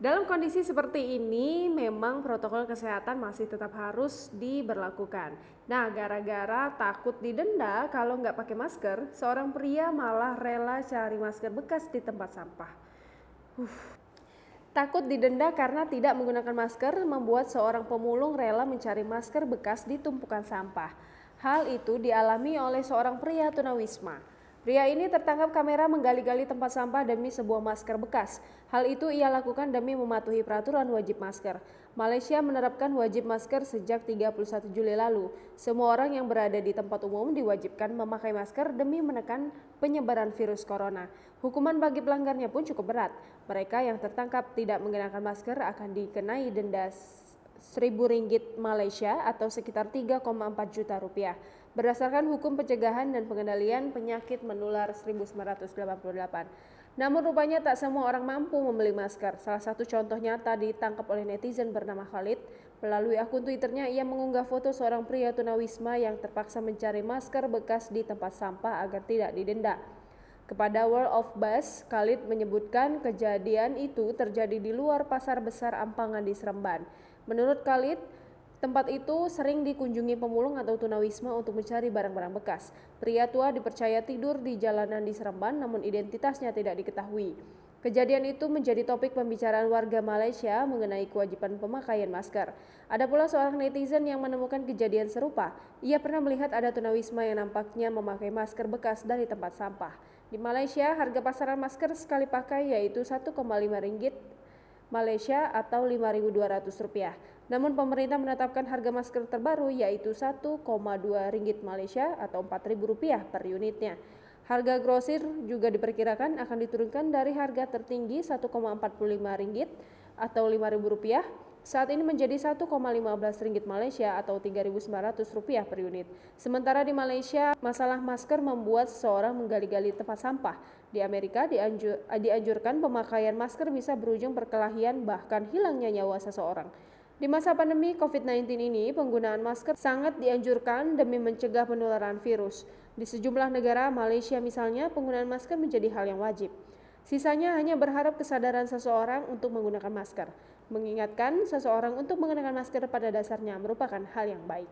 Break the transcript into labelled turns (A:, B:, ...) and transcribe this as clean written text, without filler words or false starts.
A: Dalam kondisi seperti ini, memang protokol kesehatan masih tetap harus diberlakukan. Nah, gara-gara takut didenda kalau nggak pakai masker, seorang pria malah rela cari masker bekas di tempat sampah. Takut didenda karena tidak menggunakan masker membuat seorang pemulung rela mencari masker bekas di tumpukan sampah. Hal itu dialami oleh seorang pria tunawisma. Pria ini tertangkap kamera menggali-gali tempat sampah demi sebuah masker bekas. Hal itu ia lakukan demi mematuhi peraturan wajib masker. Malaysia menerapkan wajib masker sejak 31 Juli lalu. Semua orang yang berada di tempat umum diwajibkan memakai masker demi menekan penyebaran virus corona. Hukuman bagi pelanggarnya pun cukup berat. Mereka yang tertangkap tidak mengenakan masker akan dikenai denda Rp1.000 Malaysia atau sekitar 3,4 juta rupiah. Berdasarkan hukum pencegahan dan pengendalian penyakit menular 1988. Namun rupanya tak semua orang mampu membeli masker. Salah satu contoh nyata ditangkap oleh netizen bernama Khalid. Melalui akun Twitternya, ia mengunggah foto seorang pria tunawisma yang terpaksa mencari masker bekas di tempat sampah agar tidak didenda. Kepada World of Buzz, Khalid menyebutkan kejadian itu terjadi di luar pasar besar Ampangan di Seremban. Menurut Khalid, tempat itu sering dikunjungi pemulung atau tunawisma untuk mencari barang-barang bekas. Pria tua dipercaya tidur di jalanan di Seremban namun identitasnya tidak diketahui. Kejadian itu menjadi topik pembicaraan warga Malaysia mengenai kewajiban pemakaian masker. Ada pula seorang netizen yang menemukan kejadian serupa. Ia pernah melihat ada tunawisma yang nampaknya memakai masker bekas dari tempat sampah. Di Malaysia, harga pasaran masker sekali pakai yaitu Rp1,5 Malaysia atau Rp5.200. Namun pemerintah menetapkan harga masker terbaru yaitu Rp1,2 Malaysia atau Rp4.000 per unitnya. Harga grosir juga diperkirakan akan diturunkan dari harga tertinggi Rp1,45 atau Rp5.000 saat ini menjadi Rp1,15 Malaysia atau Rp3.900 per unit. Sementara di Malaysia, masalah masker membuat seseorang menggali-gali tempat sampah. Di Amerika dianjurkan pemakaian masker bisa berujung perkelahian bahkan hilangnya nyawa seseorang. Di masa pandemi COVID-19 ini, penggunaan masker sangat dianjurkan demi mencegah penularan virus. Di sejumlah negara, Malaysia misalnya, penggunaan masker menjadi hal yang wajib. Sisanya hanya berharap kesadaran seseorang untuk menggunakan masker. Mengingatkan seseorang untuk mengenakan masker pada dasarnya merupakan hal yang baik.